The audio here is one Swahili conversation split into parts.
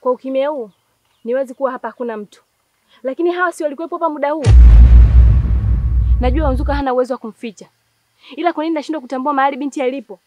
Kwa ukimya huu niwezi kuwa hapa hakuna mtu. Lakini hawa si walikuwepo hapa muda huu? Najua Unzuka hana uwezo wa kumficha. Ila kwa nini nashindwa kutambua mahali binti alipo?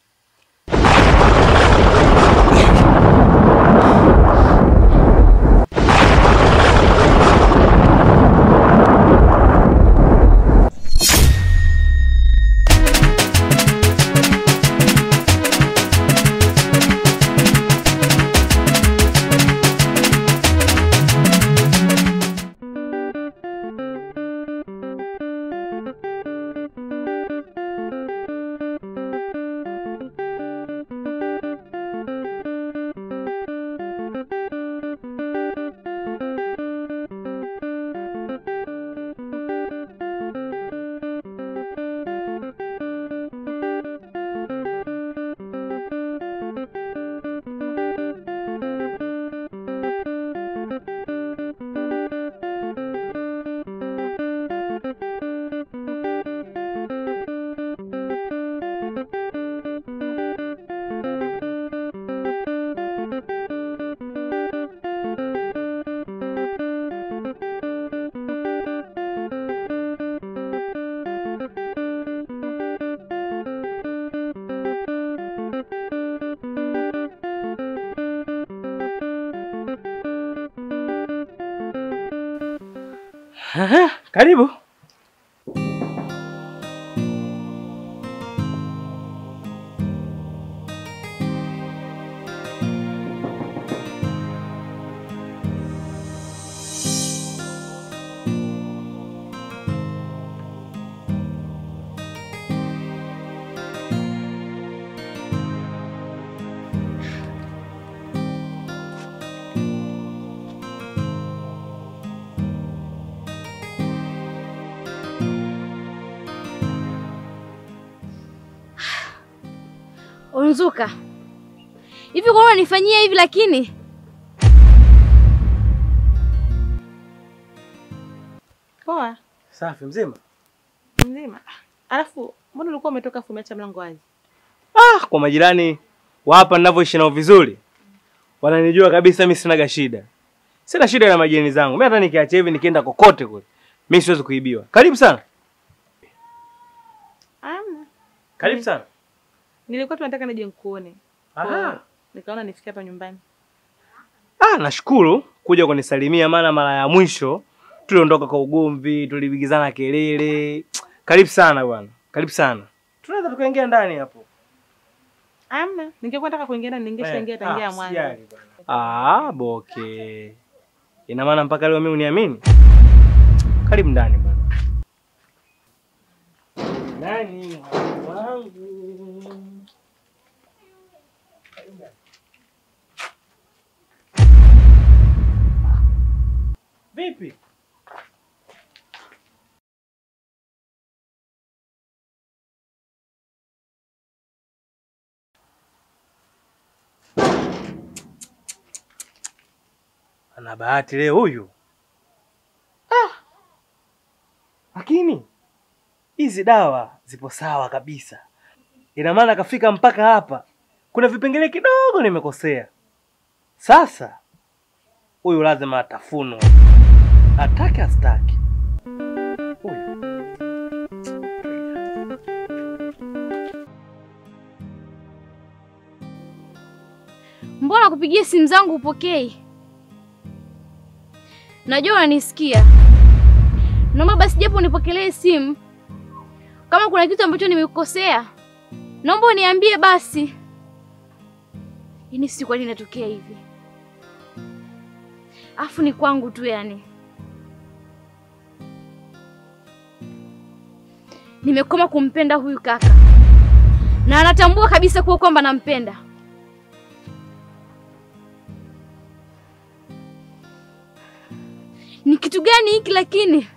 Karibu. Unzuka. Hivi kwa nini unanifanyia hivi lakini? Poa. Safi mzima? Mzima. Alafu mbona ulikuwa umetoka umeacha mlango wazi? Kwa majirani wa hapa ninavyoishi nao vizuri. Wananijua kabisa mimi sina shida. Sina shida na majirani zangu. Mimi hata nikiacha hivi nikienda kokote kule, mimi siwezi kuibiwa. Karibu sana. Amna. Karibu sana. Nilikuwa tunataka nije nikuone. Aha. Nikaona nifike hapa nyumbani. Nashukuru kuja kunisalimia, maana mara ya mwisho tuliondoka kwa ugomvi, tulibigizana kelele. Karibu sana bwana. Karibu sana. Tunaweza tukaingia ndani hapo. Amna, ningekuwa nataka kuingia ndani ningeshaingia tangia mwanzo. Boke. Ina maana mpaka leo mimi uniamini? Karibu ndani bwana. Nani wangu? Vipi? Ana bahati leo huyu. Lakini hizi dawa zipo sawa kabisa. Ina maana kafika mpaka hapa. Kuna vipengele kidogo nimekosea. Sasa huyu lazima atafunwa. Atake astaki. Huyu. Mbona kupigia simu zangu upokei? Najua unanisikia. Naomba basi japo unipokelee simu. Kama kuna kitu ambacho nimekukosea, naomba uniambie basi. Ini si kwa nini natokea hivi. Afu ni kwangu tu yani. Nimekoma kumpenda huyu kaka. Na anatambua kabisa kuwa kwamba nampenda. Ni kitu gani hiki lakini?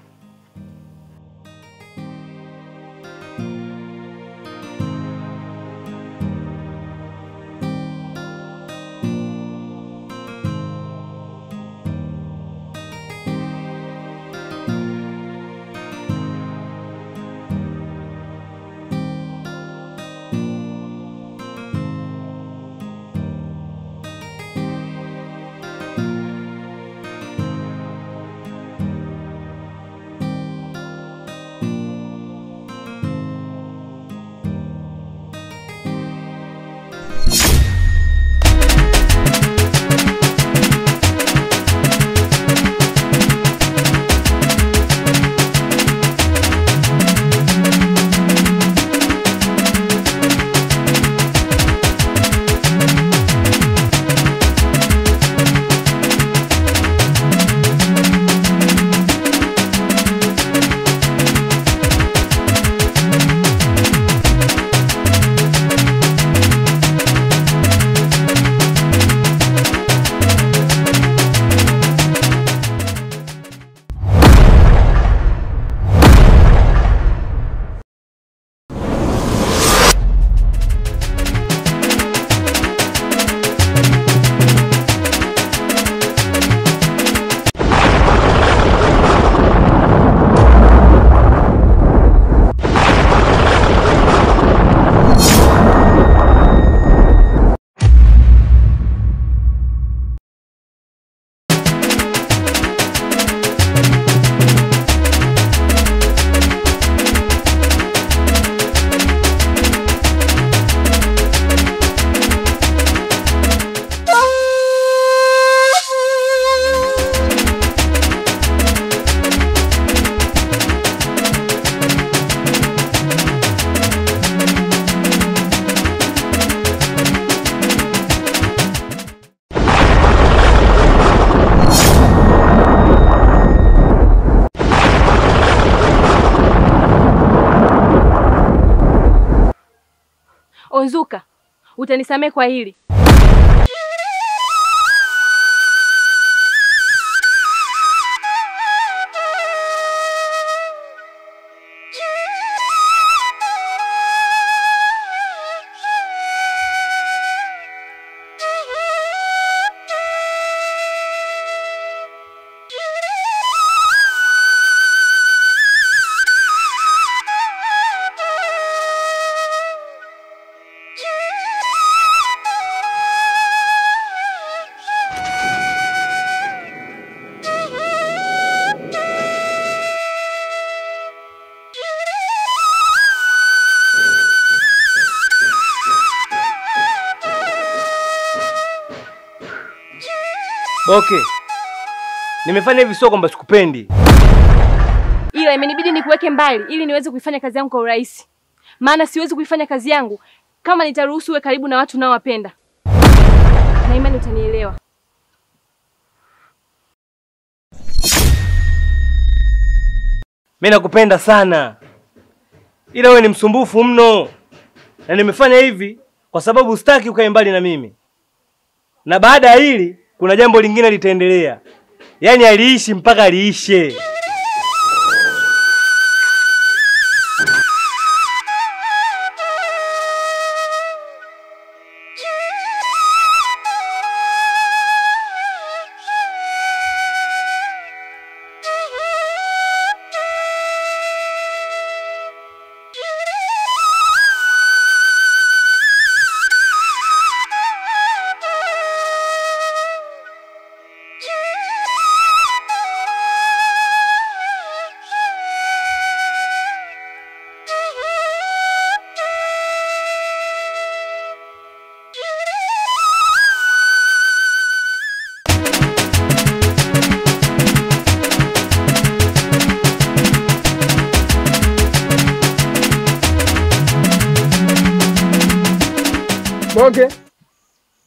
Onzuka, utanisamehe kwa hili. Okay. Nimefanya hivi sio kwamba sikupendi. Ila imenibidi nikuweke mbali ili niweze kuifanya kazi yangu kwa urahisi. Maana siwezi kuifanya kazi yangu kama nitaruhusu uwe karibu na watu unaowapenda. Na imani utanielewa. Mimi nakupenda sana. Ila wewe ni msumbufu mno. Na nimefanya hivi kwa sababu sitaki ukae mbali na mimi. Na baada ya hili kuna jambo lingine litaendelea. Yaani aliishi mpaka aliishe.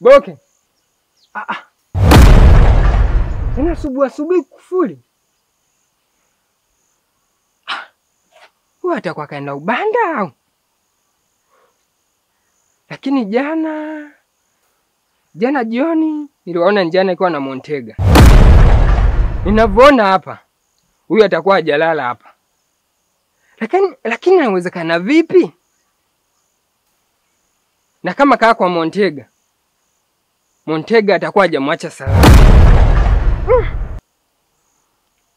Boke. Tena asubuhi kufuli. Huwa atakuwa kaenda ubanda au? Lakini jana jioni niliona njana ikiwa na Montega. Ninavyoona hapa, huyu atakuwa hajalala hapa. Lakini inawezekana vipi? Na kama kaa kwa Montega atakuwa hajamwacha salama.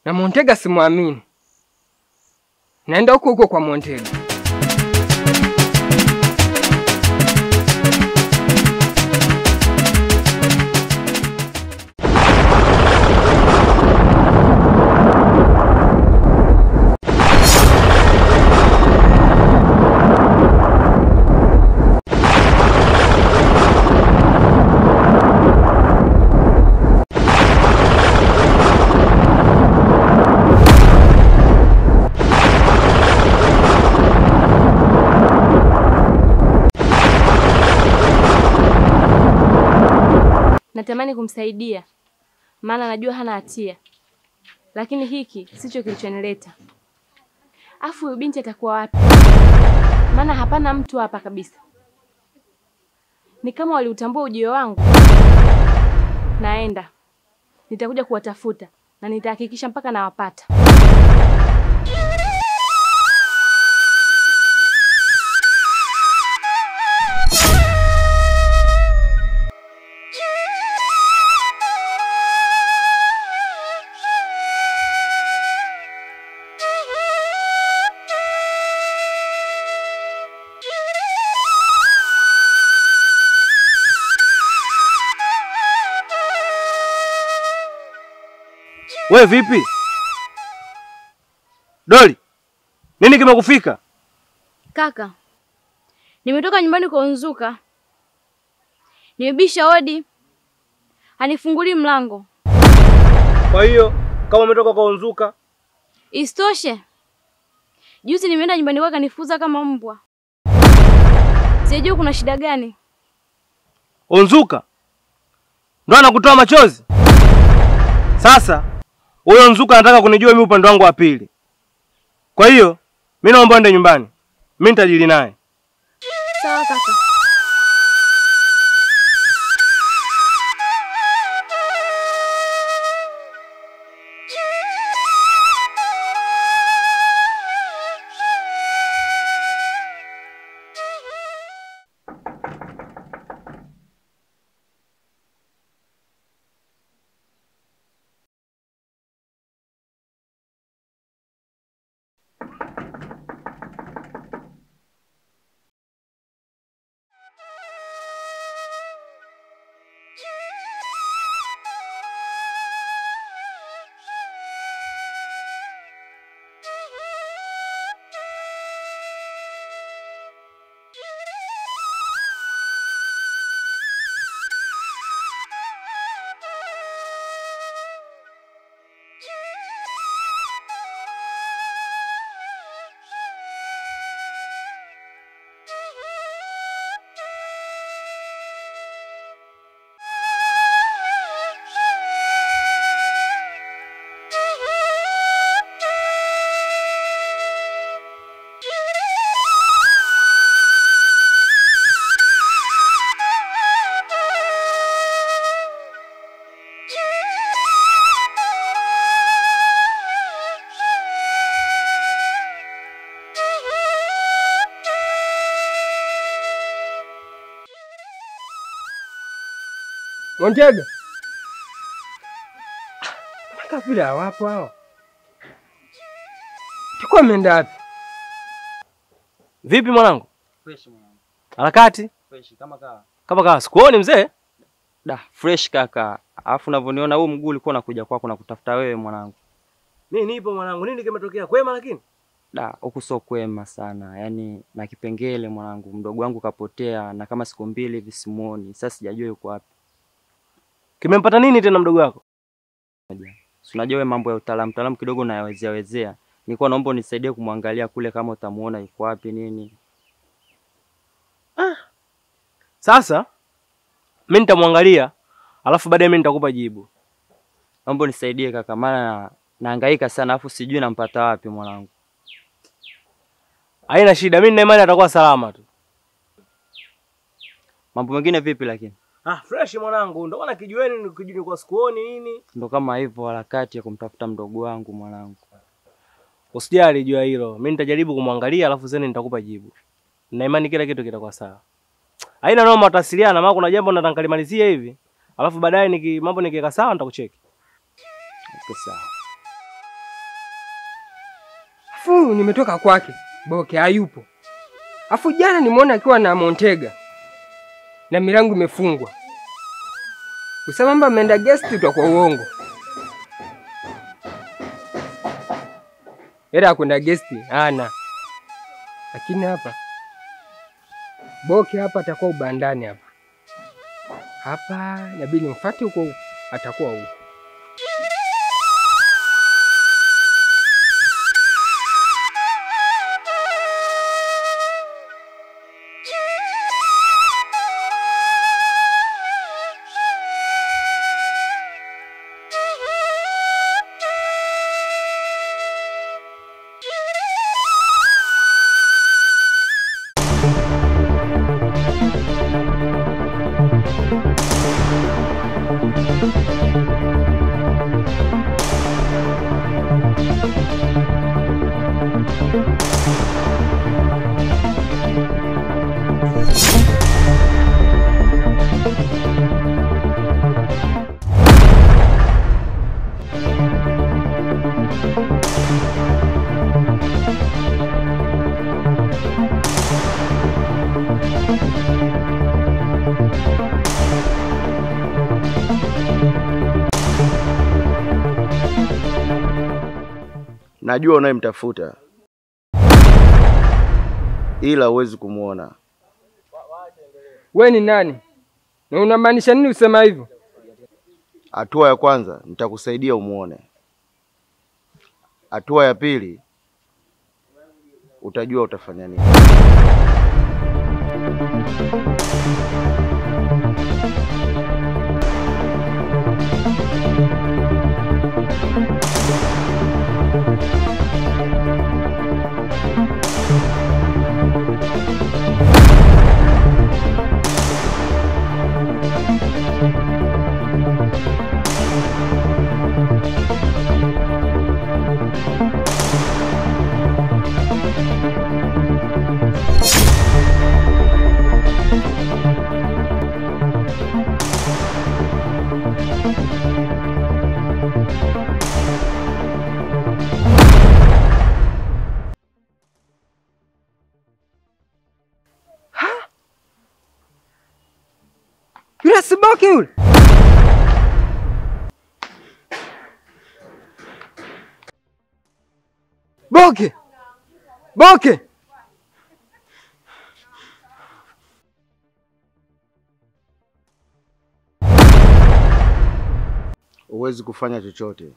Na Montega simwamini. Naenda huko kwa Montega. Natamani kumsaidia, maana najua hana hatia. Lakini hiki sicho kilichonileta. Afu huyu binti atakuwa wapi? Maana hapana mtu hapa kabisa. Ni kama waliutambua ujio wangu. Naenda. Nitakuja kuwatafuta na nitahakikisha mpaka nawapata. Wewe vipi? Doli, nini kimekufika? Kaka, nimetoka nyumbani kwa Onzuka. Nimebisha hodi. Hanifunguli mlango. Kwa hiyo, kama umetoka kwa Onzuka? Isitoshe, juzi nimeenda nyumbani kwake kanifuza kama mbwa. Sijui kuna shida gani. Onzuka? Ndio anakutoa machozi? Sasa huyo Onzuka anataka kunijua mimi upande wangu wa pili. Kwa hiyo, mimi naomba ende nyumbani. Mimi nitajili naye. Sawa kaka. Montega. Maka vile hawapo hao. Tuko ameenda wapi? Vipi mwanangu? Fresh mwanangu. Harakati? Fresh kama kaa. Kama kaa sikuoni mzee? Da, fresh kaka. Alafu unavyoniona huu mguu ulikuwa unakuja kwako na kutafuta wewe mwanangu. Mimi nipo mwanangu. Nini kimetokea? Kwema lakini? Da, huku sio kwema sana. Yaani na kipengele mwanangu, mdogo wangu kapotea na kama siku 2 hivi simuoni. Sasa sijajua yuko wapi. Kimempata nini tena mdogo wako? Si unajua wewe mambo ya utaalamu kidogo nayawezea. Nilikuwa naomba unisaidie kumwangalia kule kama utamuona yuko wapi nini. Sasa mimi nitamwangalia, alafu baadaye mimi nitakupa jibu. Naomba unisaidie kaka, maana nahangaika sana alafu sijui nampata wapi mwanangu. Haina shida, mimi nina imani atakuwa salama tu. Mambo mengine vipi lakini? Fresh mwanangu, ndio maana kijueni nikijuni kwa sikuoni nini. Ndio kama hivyo harakati ya kumtafuta mdogo wangu mwanangu. Usijali jua hilo. Mimi nitajaribu kumwangalia alafu zeni nitakupa jibu. Nina imani kila kitu kitakuwa sawa. Haina noma, tutasiliana, maana kuna jambo nataka nilimalizie hivi. Alafu baadaye mambo nikiweka sawa nitakucheki. Okay, sawa. Afu nimetoka kwake. Boke hayupo. Afu jana nimeona akiwa na Montega. Na milango imefungwa. Usema mba ameenda guest utakuwa uongo. Era kwenda guest ana. Lakini hapa Boke hapa atakuwa ubandani hapa. Hapa inabidi nimfuate huko atakuwa huko. Najua unayemtafuta, ila huwezi kumuona. Wewe ni nani? Na unamaanisha nini usema hivyo? Hatua ya kwanza nitakusaidia umuone. Hatua ya pili utajua utafanya nini. Yule si Boke yule. Boke. Boke. Huwezi kufanya chochote.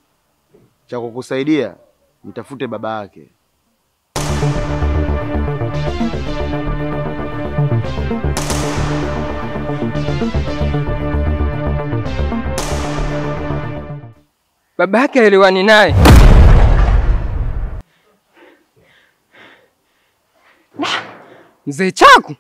Cha kukusaidia nitafute baba yake. Baba yake aliwani naye. Mzee Chaku.